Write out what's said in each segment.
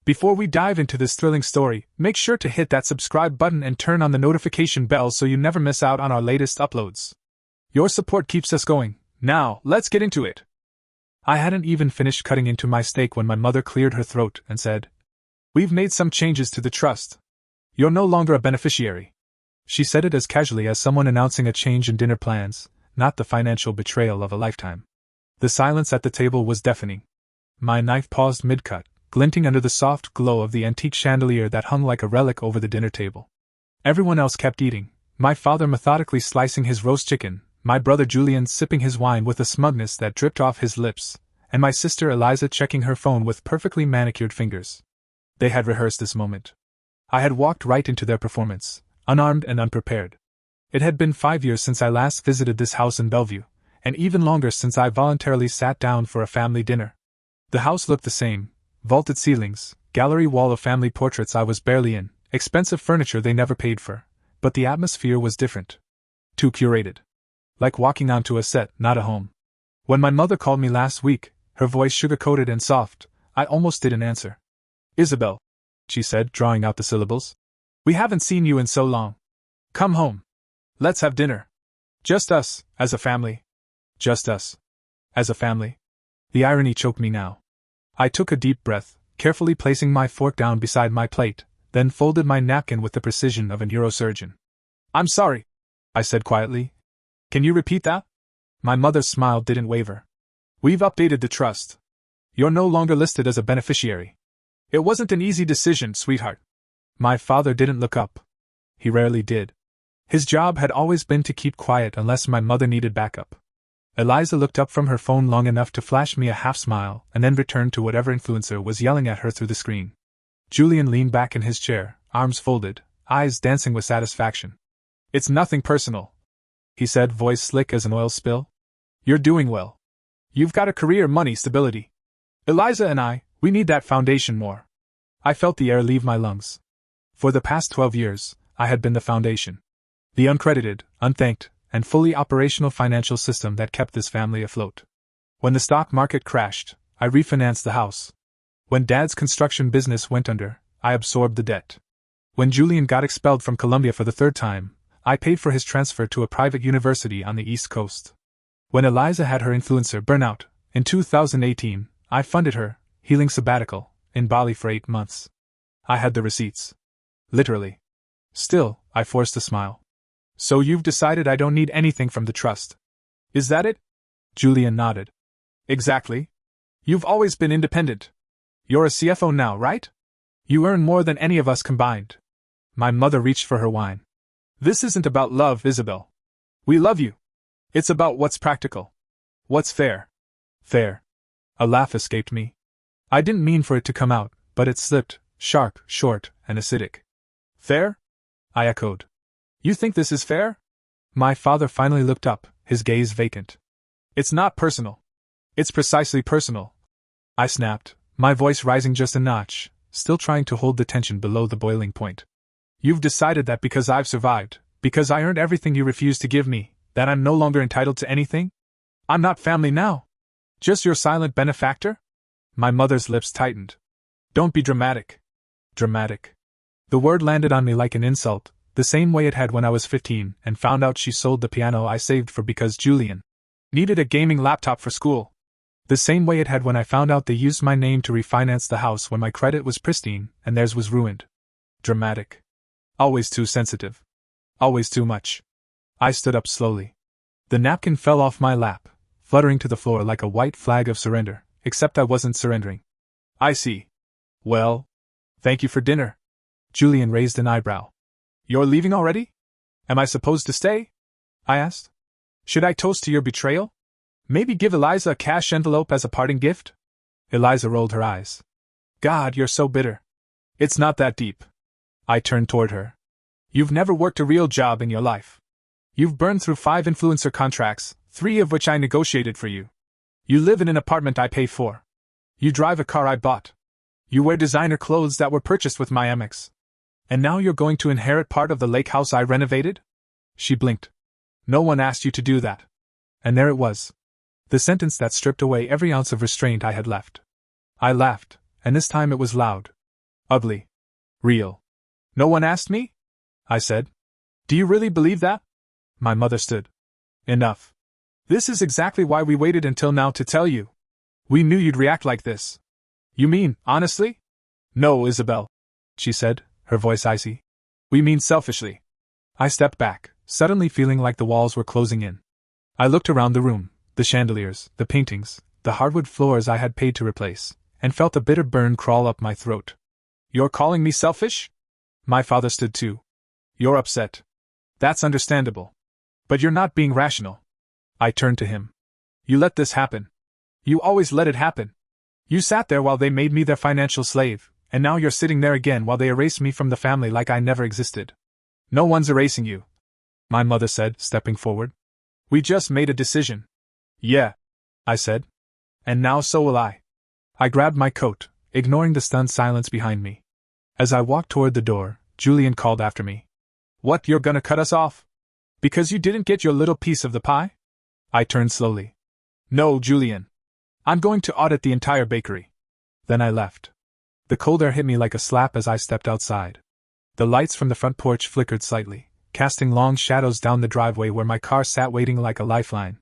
Before we dive into this thrilling story, make sure to hit that subscribe button and turn on the notification bell so you never miss out on our latest uploads. Your support keeps us going. Now, let's get into it. I hadn't even finished cutting into my steak when my mother cleared her throat and said, "We've made some changes to the trust. You're no longer a beneficiary." She said it as casually as someone announcing a change in dinner plans, not the financial betrayal of a lifetime. The silence at the table was deafening. My knife paused mid-cut, glinting under the soft glow of the antique chandelier that hung like a relic over the dinner table. Everyone else kept eating, my father methodically slicing his roast chicken, my brother Julian sipping his wine with a smugness that dripped off his lips, and my sister Eliza checking her phone with perfectly manicured fingers. They had rehearsed this moment. I had walked right into their performance, unarmed and unprepared. It had been 5 years since I last visited this house in Bellevue, and even longer since I voluntarily sat down for a family dinner. The house looked the same. Vaulted ceilings, gallery wall of family portraits I was barely in, expensive furniture they never paid for, but the atmosphere was different. Too curated. Like walking onto a set, not a home. When my mother called me last week, her voice sugar-coated and soft, I almost didn't answer. "Isabel," she said, drawing out the syllables. "We haven't seen you in so long. Come home. Let's have dinner. Just us, as a family." Just us. As a family. The irony choked me now. I took a deep breath, carefully placing my fork down beside my plate, then folded my napkin with the precision of a neurosurgeon. "I'm sorry," I said quietly. "Can you repeat that?" My mother's smile didn't waver. "We've updated the trust. You're no longer listed as a beneficiary. It wasn't an easy decision, sweetheart." My father didn't look up. He rarely did. His job had always been to keep quiet unless my mother needed backup. Eliza looked up from her phone long enough to flash me a half-smile and then returned to whatever influencer was yelling at her through the screen. Julian leaned back in his chair, arms folded, eyes dancing with satisfaction. "It's nothing personal," he said, voice slick as an oil spill. "You're doing well. You've got a career, money, stability. Eliza and we need that foundation more." I felt the air leave my lungs. For the past 12 years, I had been the foundation. The uncredited, unthanked, and fully operational financial system that kept this family afloat. When the stock market crashed, I refinanced the house. When Dad's construction business went under, I absorbed the debt. When Julian got expelled from Columbia for the third time, I paid for his transfer to a private university on the East Coast. When Eliza had her influencer burnout, in 2018, I funded her healing sabbatical in Bali for 8 months. I had the receipts. Literally. Still, I forced a smile. "So you've decided I don't need anything from the trust. Is that it?" Julian nodded. "Exactly. You've always been independent. You're a CFO now, right? You earn more than any of us combined." My mother reached for her wine. "This isn't about love, Isabel. We love you. It's about what's practical. What's fair." Fair. A laugh escaped me. I didn't mean for it to come out, but it slipped, sharp, short, and acidic. "Fair?" I echoed. "You think this is fair?" My father finally looked up, his gaze vacant. "It's not personal. It's precisely personal," I snapped, my voice rising just a notch, still trying to hold the tension below the boiling point. "You've decided that because I've survived, because I earned everything you refused to give me, that I'm no longer entitled to anything? I'm not family now. Just your silent benefactor?" My mother's lips tightened. "Don't be dramatic." Dramatic. The word landed on me like an insult, the same way it had when I was 15 and found out she sold the piano I saved for because Julian needed a gaming laptop for school. The same way it had when I found out they used my name to refinance the house when my credit was pristine and theirs was ruined. Dramatic. Always too sensitive. Always too much. I stood up slowly. The napkin fell off my lap, fluttering to the floor like a white flag of surrender, except I wasn't surrendering. "I see. Well, thank you for dinner." Julian raised an eyebrow. "You're leaving already? Am I supposed to stay?" I asked. "Should I toast to your betrayal? Maybe give Eliza a cash envelope as a parting gift?" Eliza rolled her eyes. "God, you're so bitter." "It's not that deep." I turned toward her. "You've never worked a real job in your life. You've burned through 5 influencer contracts, 3 of which I negotiated for you. You live in an apartment I pay for. You drive a car I bought. You wear designer clothes that were purchased with my Amex. And now you're going to inherit part of the lake house I renovated?" She blinked. "No one asked you to do that." And there it was. The sentence that stripped away every ounce of restraint I had left. I laughed, and this time it was loud. Ugly. Real. No one asked me? I said. Do you really believe that? My mother stood. Enough. This is exactly why we waited until now to tell you. We knew you'd react like this. You mean, honestly? No, Isabel, she said, her voice icy. We mean selfishly. I stepped back, suddenly feeling like the walls were closing in. I looked around the room, the chandeliers, the paintings, the hardwood floors I had paid to replace, and felt a bitter burn crawl up my throat. You're calling me selfish? My father stood too. You're upset. That's understandable. But you're not being rational. I turned to him. You let this happen. You always let it happen. You sat there while they made me their financial slave, and now you're sitting there again while they erase me from the family like I never existed. No one's erasing you, my mother said, stepping forward. We just made a decision. Yeah, I said. And now so will I. I grabbed my coat, ignoring the stunned silence behind me. As I walked toward the door, Julian called after me. What, you're gonna cut us off? Because you didn't get your little piece of the pie? I turned slowly. No, Julian. I'm going to audit the entire bakery. Then I left. The cold air hit me like a slap as I stepped outside. The lights from the front porch flickered slightly, casting long shadows down the driveway where my car sat waiting like a lifeline.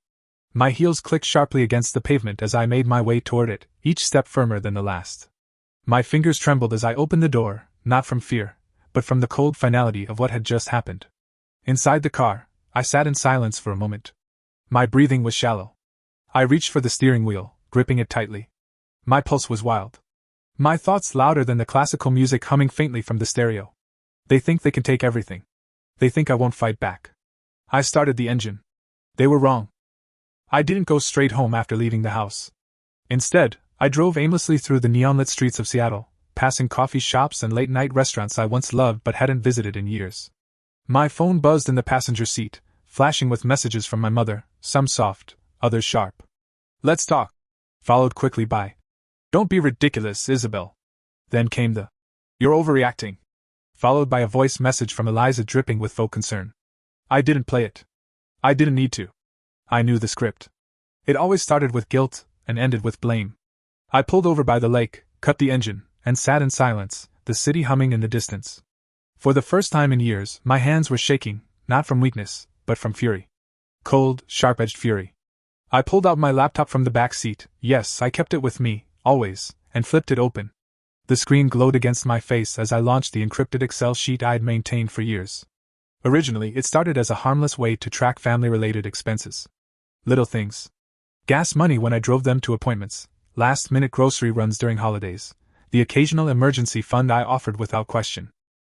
My heels clicked sharply against the pavement as I made my way toward it, each step firmer than the last. My fingers trembled as I opened the door, not from fear, but from the cold finality of what had just happened. Inside the car, I sat in silence for a moment. My breathing was shallow. I reached for the steering wheel, gripping it tightly. My pulse was wild. My thoughts louder than the classical music humming faintly from the stereo. They think they can take everything. They think I won't fight back. I started the engine. They were wrong. I didn't go straight home after leaving the house. Instead, I drove aimlessly through the neon-lit streets of Seattle, passing coffee shops and late-night restaurants I once loved but hadn't visited in years. My phone buzzed in the passenger seat, flashing with messages from my mother, some soft, others sharp. Let's talk. Followed quickly by, don't be ridiculous, Isabel. Then came the, you're overreacting. Followed by a voice message from Eliza dripping with faux concern. I didn't play it. I didn't need to. I knew the script. It always started with guilt and ended with blame. I pulled over by the lake, cut the engine, and sat in silence, the city humming in the distance. For the first time in years, my hands were shaking, not from weakness, but from fury. Cold, sharp-edged fury. I pulled out my laptop from the back seat, yes, I kept it with me, always, and flipped it open. The screen glowed against my face as I launched the encrypted Excel sheet I'd maintained for years. Originally, it started as a harmless way to track family-related expenses. Little things. Gas money when I drove them to appointments, last-minute grocery runs during holidays, the occasional emergency fund I offered without question.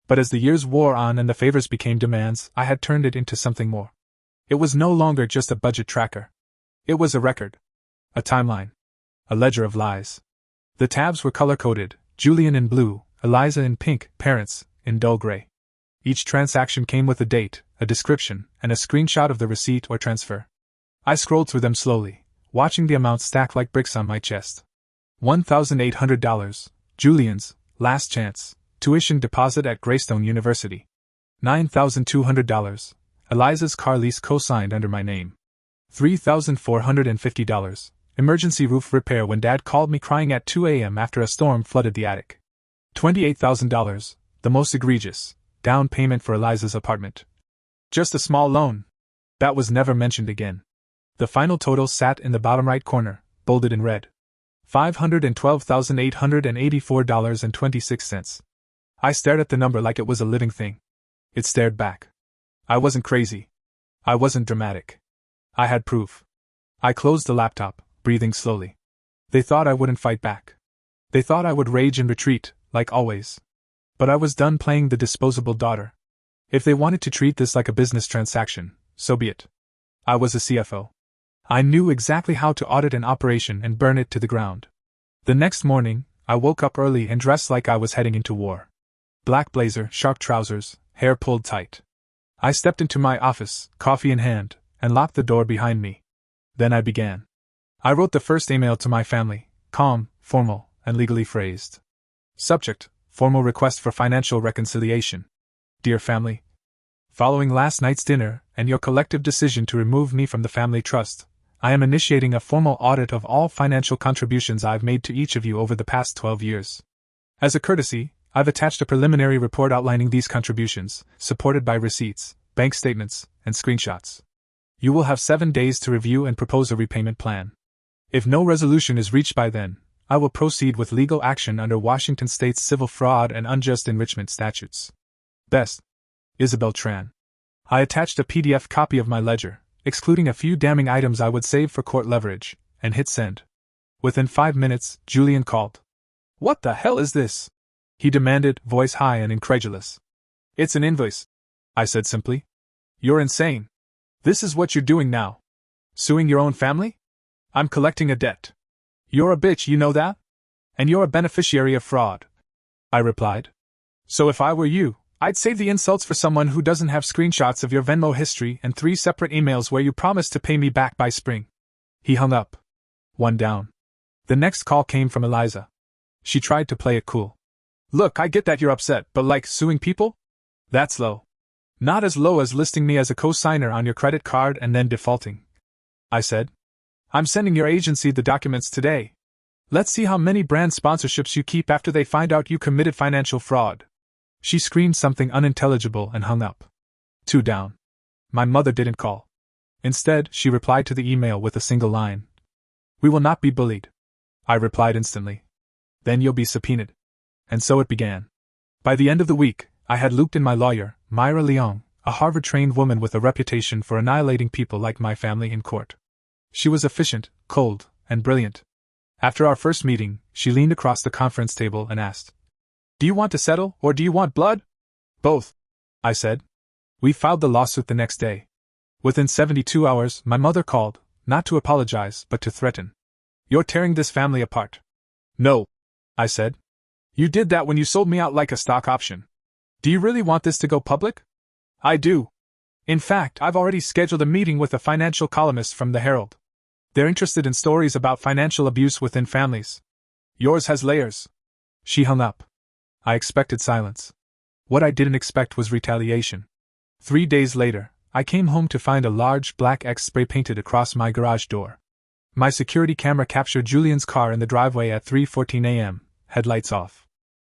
But as the years wore on and the favors became demands, I had turned it into something more. It was no longer just a budget tracker. It was a record. A timeline. A ledger of lies. The tabs were color-coded, Julian in blue, Eliza in pink, parents in dull gray. Each transaction came with a date, a description, and a screenshot of the receipt or transfer. I scrolled through them slowly, watching the amounts stack like bricks on my chest. $1,800, Julian's, last chance, tuition deposit at Greystone University. $9,200, Eliza's car lease co-signed under my name. $3,450, emergency roof repair when Dad called me crying at 2 a.m. after a storm flooded the attic. $28,000, the most egregious, down payment for Eliza's apartment. Just a small loan. That was never mentioned again. The final total sat in the bottom right corner, bolded in red. $512,884.26. I stared at the number like it was a living thing. It stared back. I wasn't crazy. I wasn't dramatic. I had proof. I closed the laptop, breathing slowly. They thought I wouldn't fight back. They thought I would rage and retreat, like always. But I was done playing the disposable daughter. If they wanted to treat this like a business transaction, so be it. I was a CFO. I knew exactly how to audit an operation and burn it to the ground. The next morning, I woke up early and dressed like I was heading into war. Black blazer, sharp trousers, hair pulled tight. I stepped into my office, coffee in hand, and locked the door behind me. Then I began. I wrote the first email to my family, calm, formal, and legally phrased. Subject: formal request for financial reconciliation. Dear family, following last night's dinner and your collective decision to remove me from the family trust, I am initiating a formal audit of all financial contributions I've made to each of you over the past 12 years. As a courtesy, I've attached a preliminary report outlining these contributions, supported by receipts, bank statements, and screenshots. You will have 7 days to review and propose a repayment plan. If no resolution is reached by then, I will proceed with legal action under Washington State's civil fraud and unjust enrichment statutes. Best. Isabel Tran. I attached a PDF copy of my ledger, excluding a few damning items I would save for court leverage, and hit send. Within 5 minutes, Julian called. "What the hell is this?" he demanded, voice high and incredulous. "It's an invoice," I said simply. "You're insane. This is what you're doing now. Suing your own family? I'm collecting a debt. You're a bitch, you know that? And you're a beneficiary of fraud," I replied. "So if I were you, I'd save the insults for someone who doesn't have screenshots of your Venmo history and 3 separate emails where you promised to pay me back by spring." He hung up. One down. The next call came from Eliza. She tried to play it cool. "Look, I get that you're upset, but like, suing people? That's low. Not as low as listing me as a co-signer on your credit card and then defaulting," I said. "I'm sending your agency the documents today. Let's see how many brand sponsorships you keep after they find out you committed financial fraud." She screamed something unintelligible and hung up. 2 down. My mother didn't call. Instead, she replied to the email with a single line. "We will not be bullied," I replied instantly. "Then you'll be subpoenaed." And so it began. By the end of the week, I had looped in my lawyer, Myra Leong, a Harvard-trained woman with a reputation for annihilating people like my family in court. She was efficient, cold, and brilliant. After our first meeting, she leaned across the conference table and asked, "Do you want to settle, or do you want blood?" "Both," I said. We filed the lawsuit the next day. Within 72 hours, my mother called, not to apologize, but to threaten. "You're tearing this family apart." "No," I said. "You did that when you sold me out like a stock option. Do you really want this to go public?" "I do. In fact, I've already scheduled a meeting with a financial columnist from the Herald. They're interested in stories about financial abuse within families. Yours has layers." She hung up. I expected silence. What I didn't expect was retaliation. 3 days later, I came home to find a large black X spray painted across my garage door. My security camera captured Julian's car in the driveway at 3:14 a.m., headlights off.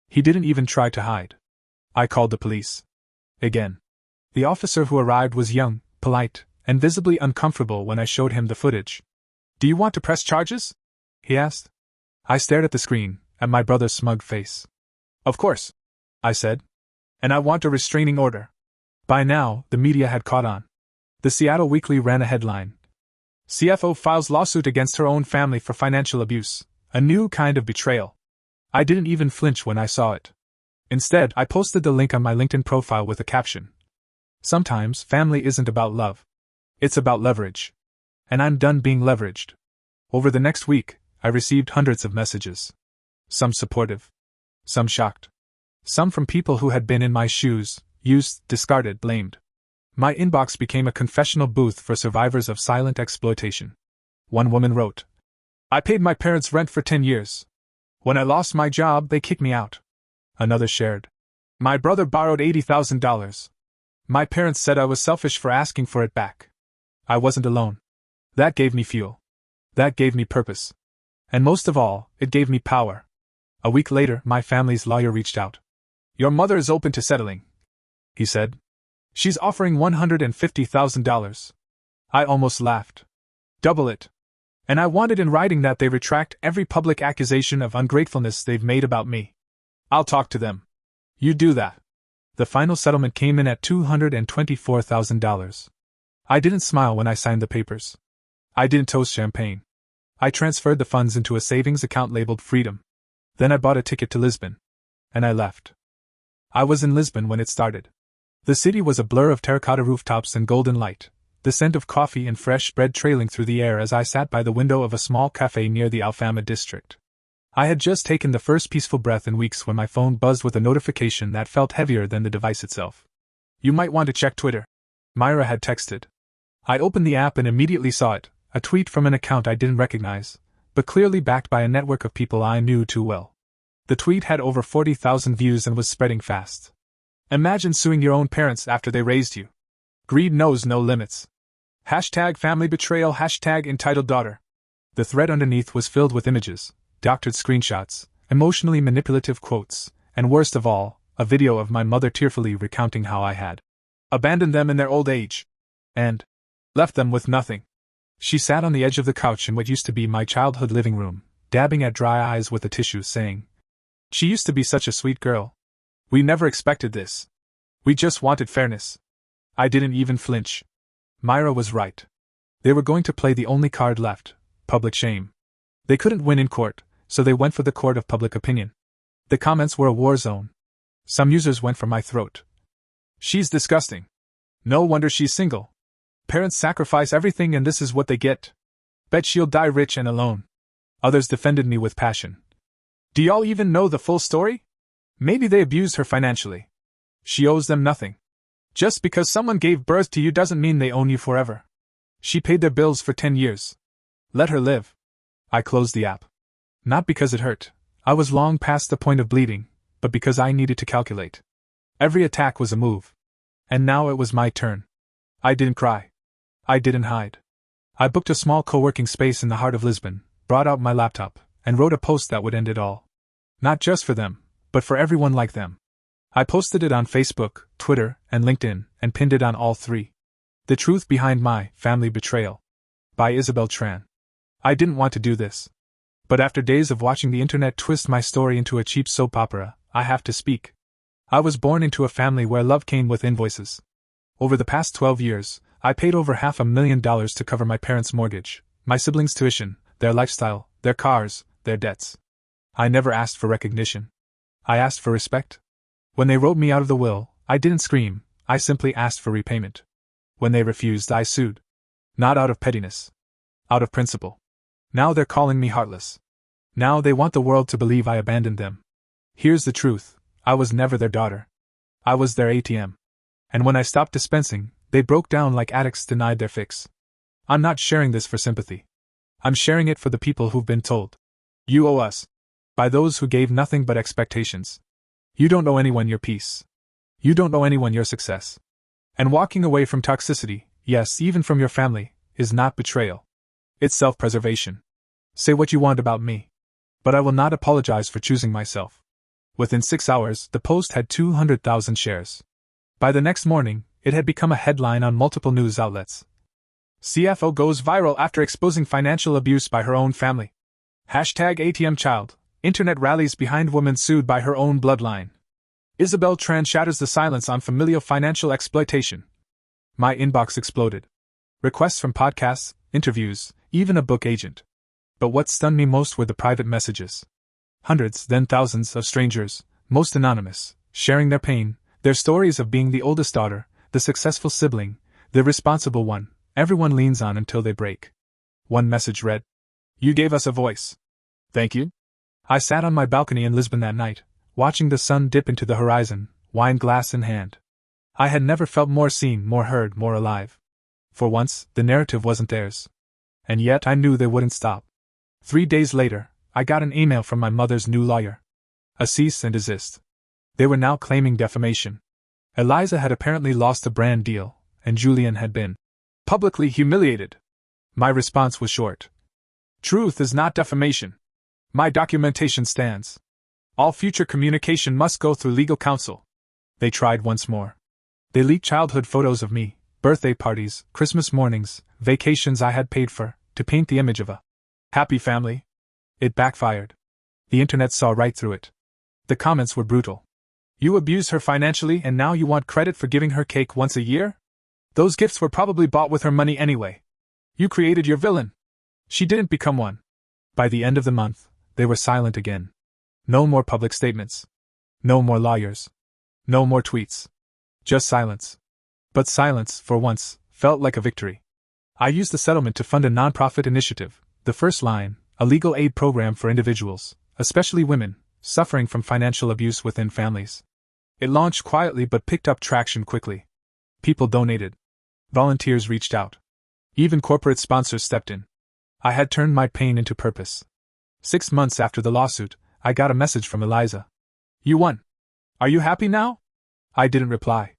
He didn't even try to hide. I called the police. Again. The officer who arrived was young, polite, and visibly uncomfortable when I showed him the footage. "Do you want to press charges?" he asked. I stared at the screen, at my brother's smug face. "Of course," I said. "And I want a restraining order." By now, the media had caught on. The Seattle Weekly ran a headline. "CFO files lawsuit against her own family for financial abuse, a new kind of betrayal." I didn't even flinch when I saw it. Instead, I posted the link on my LinkedIn profile with a caption. "Sometimes family isn't about love. It's about leverage. And I'm done being leveraged." Over the next week, I received hundreds of messages. Some supportive. Some shocked. Some from people who had been in my shoes, used, discarded, blamed. My inbox became a confessional booth for survivors of silent exploitation. One woman wrote, "I paid my parents' rent for 10 years. When I lost my job, they kicked me out." Another shared, "My brother borrowed $80,000. My parents said I was selfish for asking for it back." I wasn't alone. That gave me fuel. That gave me purpose. And most of all, it gave me power. A week later, my family's lawyer reached out. "Your mother is open to settling," he said. "She's offering $150,000. I almost laughed. Double it. And I wanted in writing that they retract every public accusation of ungratefulness they've made about me. I'll talk to them. You do that." The final settlement came in at $224,000. I didn't smile when I signed the papers. I didn't toast champagne. I transferred the funds into a savings account labeled Freedom. Then I bought a ticket to Lisbon. And I left. I was in Lisbon when it started. The city was a blur of terracotta rooftops and golden light, the scent of coffee and fresh bread trailing through the air as I sat by the window of a small cafe near the Alfama district. I had just taken the first peaceful breath in weeks when my phone buzzed with a notification that felt heavier than the device itself. "You might want to check Twitter," Myra had texted. I opened the app and immediately saw it, a tweet from an account I didn't recognize, but clearly backed by a network of people I knew too well. The tweet had over 40,000 views and was spreading fast. "Imagine suing your own parents after they raised you. Greed knows no limits. Hashtag family betrayal, hashtag entitled daughter." The thread underneath was filled with images, doctored screenshots, emotionally manipulative quotes, and worst of all, a video of my mother tearfully recounting how I had abandoned them in their old age and left them with nothing. She sat on the edge of the couch in what used to be my childhood living room, dabbing at dry eyes with a tissue, saying, "She used to be such a sweet girl. We never expected this. We just wanted fairness." I didn't even flinch. Myra was right. They were going to play the only card left, public shame. They couldn't win in court, so they went for the court of public opinion. The comments were a war zone. Some users went for my throat. "She's disgusting. No wonder she's single. Parents sacrifice everything and this is what they get. Bet she'll die rich and alone." Others defended me with passion. "Do y'all even know the full story? Maybe they abused her financially. She owes them nothing. Just because someone gave birth to you doesn't mean they own you forever. She paid their bills for 10 years. Let her live." I closed the app. Not because it hurt. I was long past the point of bleeding, but because I needed to calculate. Every attack was a move. And now it was my turn. I didn't cry. I didn't hide. I booked a small co-working space in the heart of Lisbon, brought out my laptop, and wrote a post that would end it all. Not just for them, but for everyone like them. I posted it on Facebook, Twitter, and LinkedIn, and pinned it on all three. The Truth Behind My Family Betrayal. By Isabel Tran. I didn't want to do this. But after days of watching the internet twist my story into a cheap soap opera, I have to speak. I was born into a family where love came with invoices. Over the past 12 years, I paid over $500,000 to cover my parents' mortgage, my siblings' tuition, their lifestyle, their cars, their debts. I never asked for recognition. I asked for respect. When they wrote me out of the will, I didn't scream, I simply asked for repayment. When they refused, I sued. Not out of pettiness. Out of principle. Now they're calling me heartless. Now they want the world to believe I abandoned them. Here's the truth, I was never their daughter. I was their ATM. And when I stopped dispensing, they broke down like addicts denied their fix. I'm not sharing this for sympathy. I'm sharing it for the people who've been told, "You owe us." By those who gave nothing but expectations. You don't owe anyone your peace. You don't owe anyone your success. And walking away from toxicity, yes, even from your family, is not betrayal. It's self-preservation. Say what you want about me. But I will not apologize for choosing myself. Within 6 hours, the post had 200,000 shares. By the next morning, it had become a headline on multiple news outlets. CFO goes viral after exposing financial abuse by her own family. Hashtag ATM child. Internet rallies behind woman sued by her own bloodline. Isabel Tran shatters the silence on familial financial exploitation. My inbox exploded. Requests from podcasts, interviews, even a book agent. But what stunned me most were the private messages. Hundreds, then thousands of strangers, most anonymous, sharing their pain, their stories of being the oldest daughter, the successful sibling, the responsible one, everyone leans on until they break. One message read, "You gave us a voice. Thank you." I sat on my balcony in Lisbon that night, watching the sun dip into the horizon, wine glass in hand. I had never felt more seen, more heard, more alive. For once, the narrative wasn't theirs. And yet I knew they wouldn't stop. 3 days later, I got an email from my mother's new lawyer. A cease and desist. They were now claiming defamation. Eliza had apparently lost a brand deal, and Julian had been publicly humiliated. My response was short. Truth is not defamation. My documentation stands. All future communication must go through legal counsel. They tried once more. They leaked childhood photos of me, birthday parties, Christmas mornings, vacations I had paid for, to paint the image of a happy family. It backfired. The internet saw right through it. The comments were brutal. "You abuse her financially and now you want credit for giving her cake once a year? Those gifts were probably bought with her money anyway. You created your villain. She didn't become one." By the end of the month, they were silent again. No more public statements. No more lawyers. No more tweets. Just silence. But silence, for once, felt like a victory. I used the settlement to fund a nonprofit initiative, the First Line, a legal aid program for individuals, especially women, suffering from financial abuse within families. It launched quietly but picked up traction quickly. People donated. Volunteers reached out. Even corporate sponsors stepped in. I had turned my pain into purpose. 6 months after the lawsuit, I got a message from Eliza. "You won. Are you happy now?" I didn't reply.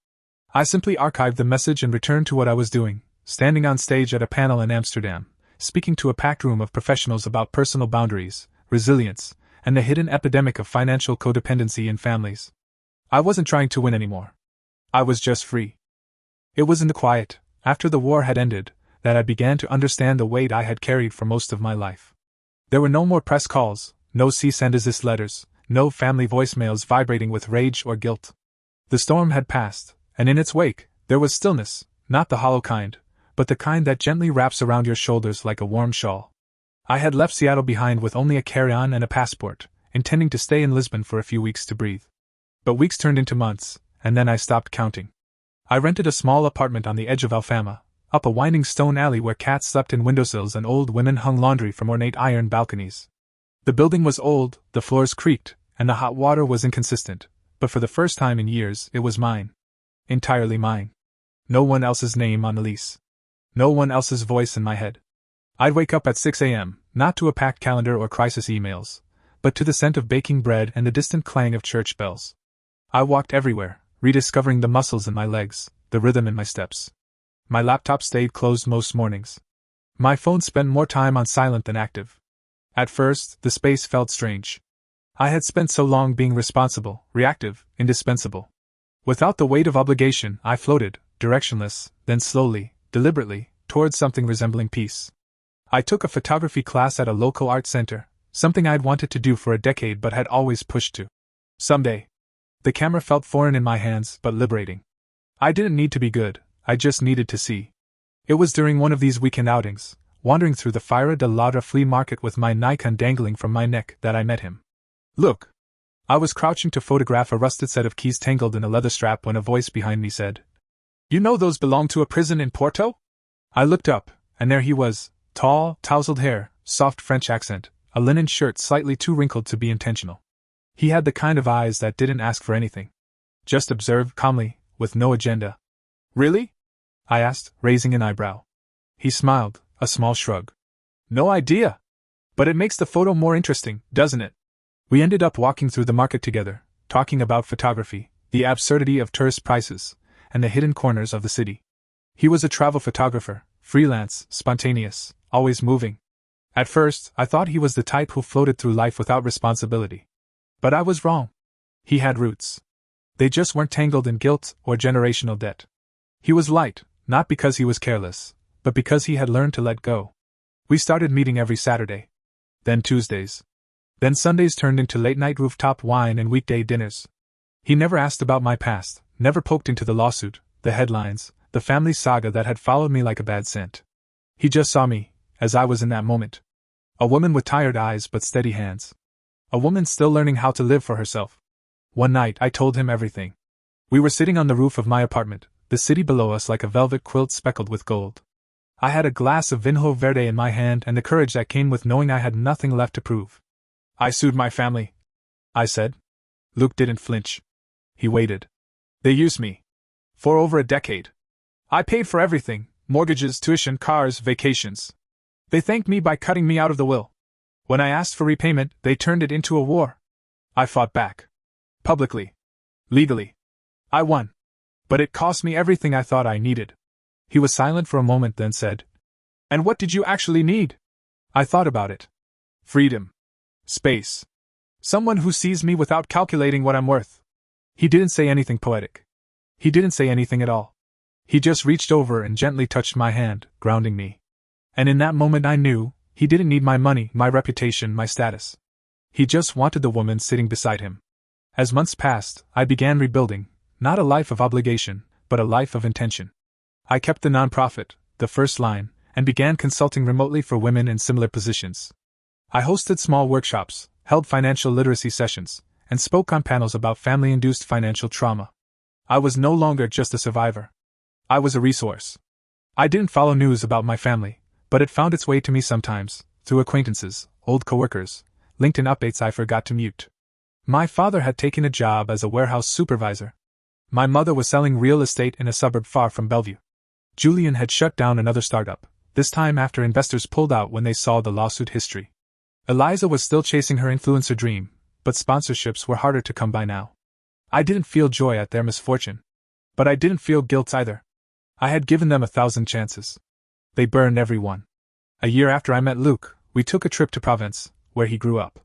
I simply archived the message and returned to what I was doing, standing on stage at a panel in Amsterdam, speaking to a packed room of professionals about personal boundaries, resilience, and the hidden epidemic of financial codependency in families. I wasn't trying to win anymore. I was just free. It was in the quiet, after the war had ended, that I began to understand the weight I had carried for most of my life. There were no more press calls, no cease and desist letters, no family voicemails vibrating with rage or guilt. The storm had passed, and in its wake, there was stillness, not the hollow kind, but the kind that gently wraps around your shoulders like a warm shawl. I had left Seattle behind with only a carry-on and a passport, intending to stay in Lisbon for a few weeks to breathe. But weeks turned into months, and then I stopped counting. I rented a small apartment on the edge of Alfama, up a winding stone alley where cats slept in windowsills and old women hung laundry from ornate iron balconies. The building was old, the floors creaked, and the hot water was inconsistent, but for the first time in years it was mine. Entirely mine. No one else's name on the lease. No one else's voice in my head. I'd wake up at 6 a.m., not to a packed calendar or crisis emails, but to the scent of baking bread and the distant clang of church bells. I walked everywhere, rediscovering the muscles in my legs, the rhythm in my steps. My laptop stayed closed most mornings. My phone spent more time on silent than active. At first, the space felt strange. I had spent so long being responsible, reactive, indispensable. Without the weight of obligation, I floated, directionless, then slowly, deliberately, towards something resembling peace. I took a photography class at a local art center, something I'd wanted to do for a decade but had always pushed to. Someday. The camera felt foreign in my hands, but liberating. I didn't need to be good, I just needed to see. It was during one of these weekend outings, wandering through the Feira de Ladra flea market with my Nikon dangling from my neck, that I met him. Look! I was crouching to photograph a rusted set of keys tangled in a leather strap when a voice behind me said, "You know those belong to a prison in Porto?" I looked up, and there he was, tall, tousled hair, soft French accent, a linen shirt slightly too wrinkled to be intentional. He had the kind of eyes that didn't ask for anything. Just observed calmly, with no agenda. "Really?" I asked, raising an eyebrow. He smiled, a small shrug. "No idea. But it makes the photo more interesting, doesn't it?" We ended up walking through the market together, talking about photography, the absurdity of tourist prices, and the hidden corners of the city. He was a travel photographer, freelance, spontaneous, always moving. At first, I thought he was the type who floated through life without responsibility. But I was wrong. He had roots. They just weren't tangled in guilt or generational debt. He was light, not because he was careless, but because he had learned to let go. We started meeting every Saturday. Then Tuesdays. Then Sundays turned into late-night rooftop wine and weekday dinners. He never asked about my past, never poked into the lawsuit, the headlines, the family saga that had followed me like a bad scent. He just saw me, as I was in that moment. A woman with tired eyes but steady hands. A woman still learning how to live for herself. One night I told him everything. We were sitting on the roof of my apartment, the city below us like a velvet quilt speckled with gold. I had a glass of Vinho Verde in my hand and the courage that came with knowing I had nothing left to prove. "I sued my family," I said. Luke didn't flinch. He waited. "They used me. For over a decade. I paid for everything, mortgages, tuition, cars, vacations. They thanked me by cutting me out of the will. When I asked for repayment, they turned it into a war. I fought back. Publicly. Legally. I won. But it cost me everything I thought I needed." He was silent for a moment, then said, "And what did you actually need?" I thought about it. "Freedom. Space. Someone who sees me without calculating what I'm worth." He didn't say anything poetic. He didn't say anything at all. He just reached over and gently touched my hand, grounding me. And in that moment I knew, he didn't need my money, my reputation, my status. He just wanted the woman sitting beside him. As months passed, I began rebuilding, not a life of obligation, but a life of intention. I kept the nonprofit, the first line, and began consulting remotely for women in similar positions. I hosted small workshops, held financial literacy sessions, and spoke on panels about family-induced financial trauma. I was no longer just a survivor. I was a resource. I didn't follow news about my family, but it found its way to me sometimes, through acquaintances, old coworkers, LinkedIn updates I forgot to mute. My father had taken a job as a warehouse supervisor. My mother was selling real estate in a suburb far from Bellevue. Julian had shut down another startup, this time after investors pulled out when they saw the lawsuit history. Eliza was still chasing her influencer dream, but sponsorships were harder to come by now. I didn't feel joy at their misfortune. But I didn't feel guilt either. I had given them 1,000 chances. They burned every one. A year after I met Luke, we took a trip to Provence, where he grew up.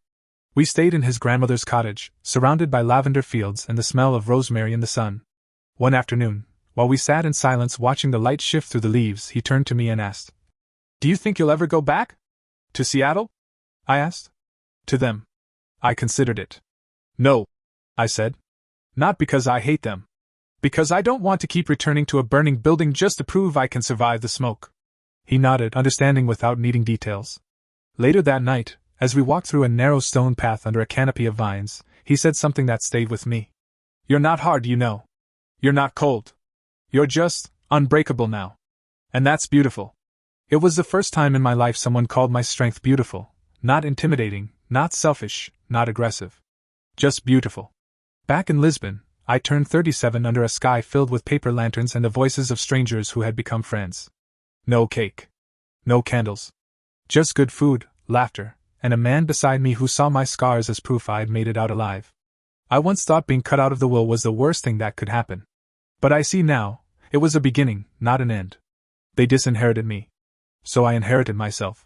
We stayed in his grandmother's cottage, surrounded by lavender fields and the smell of rosemary in the sun. One afternoon, while we sat in silence watching the light shift through the leaves, he turned to me and asked, "Do you think you'll ever go back? To Seattle?" I asked. "To them." I considered it. "No," I said. "Not because I hate them. Because I don't want to keep returning to a burning building just to prove I can survive the smoke." He nodded, understanding without needing details. Later that night, as we walked through a narrow stone path under a canopy of vines, he said something that stayed with me. "You're not hard, you know. You're not cold. You're just unbreakable now. And that's beautiful." It was the first time in my life someone called my strength beautiful, not intimidating, not selfish, not aggressive. Just beautiful. Back in Lisbon, I turned 37 under a sky filled with paper lanterns and the voices of strangers who had become friends. No cake. No candles. Just good food, laughter, and a man beside me who saw my scars as proof I had made it out alive. I once thought being cut out of the will was the worst thing that could happen. But I see now, it was a beginning, not an end. They disinherited me. So I inherited myself.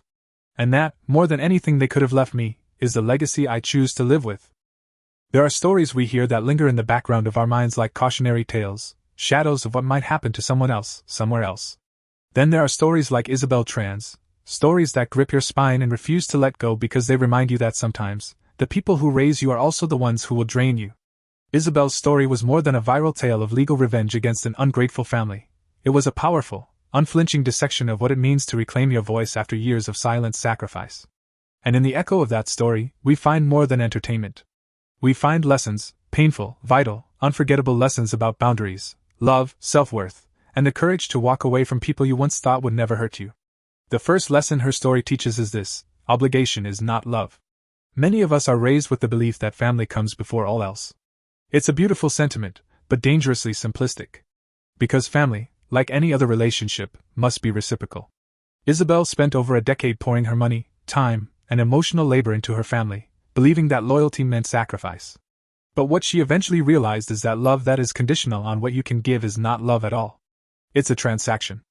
And that, more than anything they could have left me, is the legacy I choose to live with. There are stories we hear that linger in the background of our minds like cautionary tales, shadows of what might happen to someone else, somewhere else. Then there are stories like Isabel Tran's, stories that grip your spine and refuse to let go because they remind you that sometimes, the people who raise you are also the ones who will drain you. Isabel's story was more than a viral tale of legal revenge against an ungrateful family. It was a powerful, unflinching dissection of what it means to reclaim your voice after years of silent sacrifice. And in the echo of that story, we find more than entertainment. We find lessons, painful, vital, unforgettable lessons about boundaries, love, self-worth, and the courage to walk away from people you once thought would never hurt you. The first lesson her story teaches is this: obligation is not love. Many of us are raised with the belief that family comes before all else. It's a beautiful sentiment, but dangerously simplistic. Because family, like any other relationship, must be reciprocal. Isabel spent over a decade pouring her money, time, and emotional labor into her family, believing that loyalty meant sacrifice. But what she eventually realized is that love that is conditional on what you can give is not love at all. It's a transaction.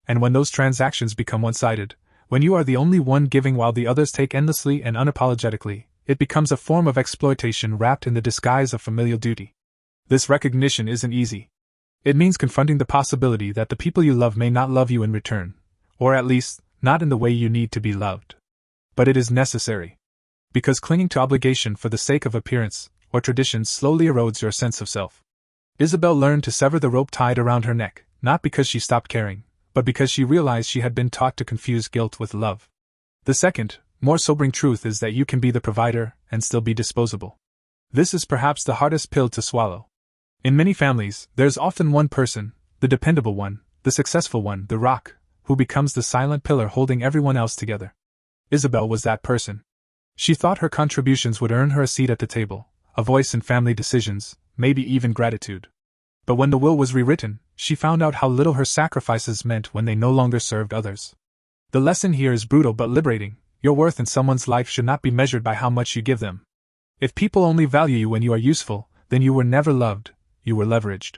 And when those transactions become one-sided, when you are the only one giving while the others take endlessly and unapologetically, it becomes a form of exploitation wrapped in the disguise of familial duty. This recognition isn't easy. It means confronting the possibility that the people you love may not love you in return, or at least, not in the way you need to be loved. But it is necessary. Because clinging to obligation for the sake of appearance or tradition slowly erodes your sense of self. Isabel learned to sever the rope tied around her neck, not because she stopped caring, but because she realized she had been taught to confuse guilt with love. The second, more sobering truth is that you can be the provider and still be disposable. This is perhaps the hardest pill to swallow. In many families, there's often one person, the dependable one, the successful one, the rock, who becomes the silent pillar holding everyone else together. Isabel was that person. She thought her contributions would earn her a seat at the table, a voice in family decisions, maybe even gratitude. But when the will was rewritten, she found out how little her sacrifices meant when they no longer served others. The lesson here is brutal but liberating. Your worth in someone's life should not be measured by how much you give them. If people only value you when you are useful, then you were never loved, you were leveraged.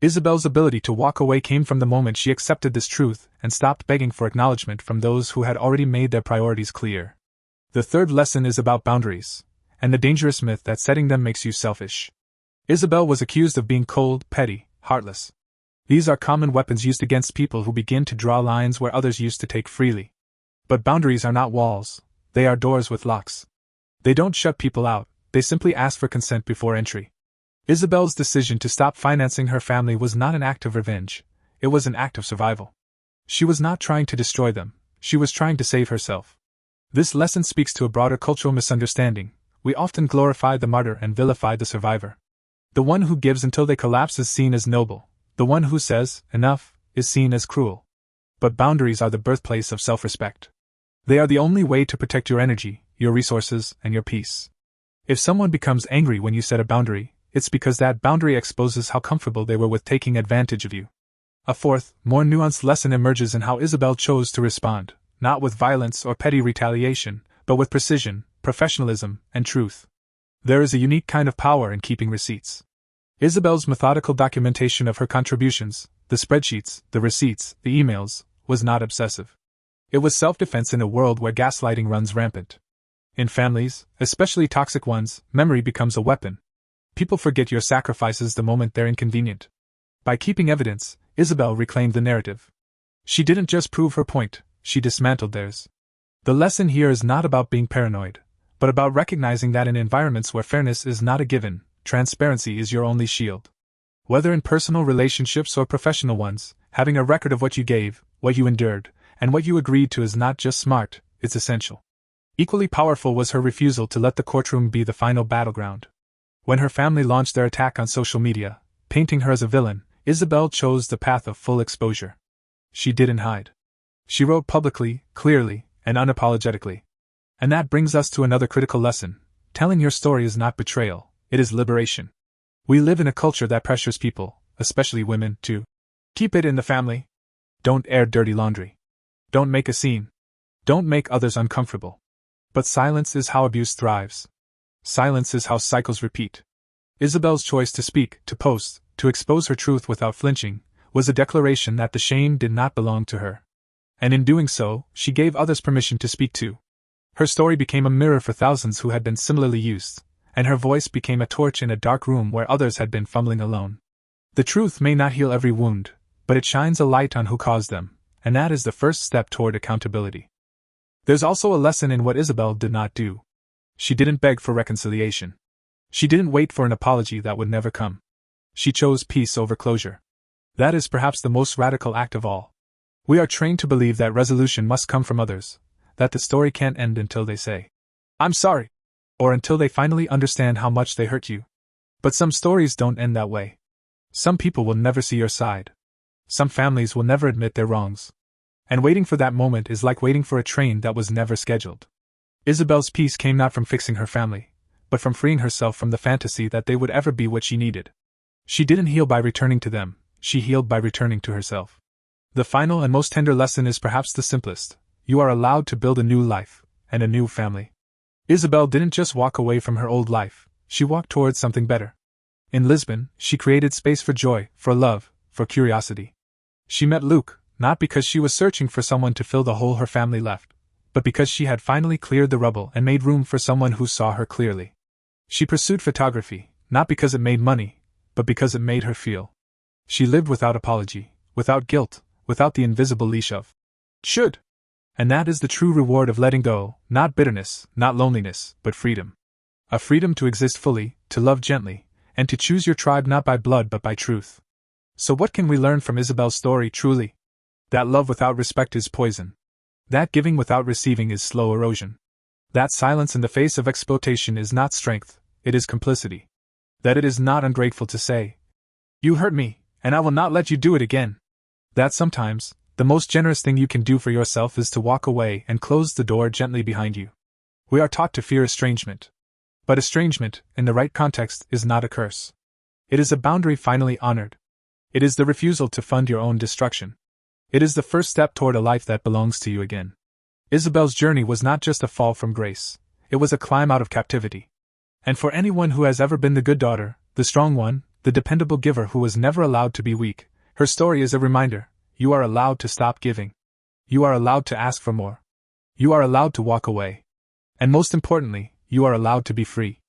Isabel's ability to walk away came from the moment she accepted this truth and stopped begging for acknowledgement from those who had already made their priorities clear. The third lesson is about boundaries, and the dangerous myth that setting them makes you selfish. Isabel was accused of being cold, petty, heartless. These are common weapons used against people who begin to draw lines where others used to take freely. But boundaries are not walls, they are doors with locks. They don't shut people out, they simply ask for consent before entry. Isabel's decision to stop financing her family was not an act of revenge, it was an act of survival. She was not trying to destroy them, she was trying to save herself. This lesson speaks to a broader cultural misunderstanding. We often glorify the martyr and vilify the survivor. The one who gives until they collapse is seen as noble, the one who says, enough, is seen as cruel. But boundaries are the birthplace of self-respect. They are the only way to protect your energy, your resources, and your peace. If someone becomes angry when you set a boundary, it's because that boundary exposes how comfortable they were with taking advantage of you. A fourth, more nuanced lesson emerges in how Isabel chose to respond, not with violence or petty retaliation, but with precision, professionalism, and truth. There is a unique kind of power in keeping receipts. Isabel's methodical documentation of her contributions, the spreadsheets, the receipts, the emails, was not obsessive. It was self-defense in a world where gaslighting runs rampant. In families, especially toxic ones, memory becomes a weapon. People forget your sacrifices the moment they're inconvenient. By keeping evidence, Isabel reclaimed the narrative. She didn't just prove her point, she dismantled theirs. The lesson here is not about being paranoid, but about recognizing that in environments where fairness is not a given, transparency is your only shield. Whether in personal relationships or professional ones, having a record of what you gave, what you endured, and what you agreed to is not just smart, it's essential. Equally powerful was her refusal to let the courtroom be the final battleground. When her family launched their attack on social media, painting her as a villain, Isabel chose the path of full exposure. She didn't hide. She wrote publicly, clearly, and unapologetically. And that brings us to another critical lesson. Telling your story is not betrayal, it is liberation. We live in a culture that pressures people, especially women, to keep it in the family. Don't air dirty laundry. Don't make a scene. Don't make others uncomfortable. But silence is how abuse thrives. Silence is how cycles repeat. Isabel's choice to speak, to post, to expose her truth without flinching, was a declaration that the shame did not belong to her. And in doing so, she gave others permission to speak too. Her story became a mirror for thousands who had been similarly used, and her voice became a torch in a dark room where others had been fumbling alone. The truth may not heal every wound, but it shines a light on who caused them, and that is the first step toward accountability. There's also a lesson in what Isabel did not do. She didn't beg for reconciliation. She didn't wait for an apology that would never come. She chose peace over closure. That is perhaps the most radical act of all. We are trained to believe that resolution must come from others, that the story can't end until they say, "I'm sorry," or until they finally understand how much they hurt you. But some stories don't end that way. Some people will never see your side. Some families will never admit their wrongs. And waiting for that moment is like waiting for a train that was never scheduled. Isabel's peace came not from fixing her family, but from freeing herself from the fantasy that they would ever be what she needed. She didn't heal by returning to them, she healed by returning to herself. The final and most tender lesson is perhaps the simplest. You are allowed to build a new life, and a new family. Isabel didn't just walk away from her old life, she walked towards something better. In Lisbon, she created space for joy, for love, for curiosity. She met Luke, not because she was searching for someone to fill the hole her family left, but because she had finally cleared the rubble and made room for someone who saw her clearly. She pursued photography, not because it made money, but because it made her feel. She lived without apology, without guilt, without the invisible leash of should. And that is the true reward of letting go, not bitterness, not loneliness, but freedom. A freedom to exist fully, to love gently, and to choose your tribe not by blood but by truth. So what can we learn from Isabel's story truly? That love without respect is poison. That giving without receiving is slow erosion. That silence in the face of exploitation is not strength, it is complicity. That it is not ungrateful to say, "You hurt me, and I will not let you do it again." That sometimes, the most generous thing you can do for yourself is to walk away and close the door gently behind you. We are taught to fear estrangement. But estrangement, in the right context, is not a curse. It is a boundary finally honored. It is the refusal to fund your own destruction. It is the first step toward a life that belongs to you again. Isabel's journey was not just a fall from grace, it was a climb out of captivity. And for anyone who has ever been the good daughter, the strong one, the dependable giver who was never allowed to be weak, her story is a reminder: you are allowed to stop giving. You are allowed to ask for more. You are allowed to walk away. And most importantly, you are allowed to be free.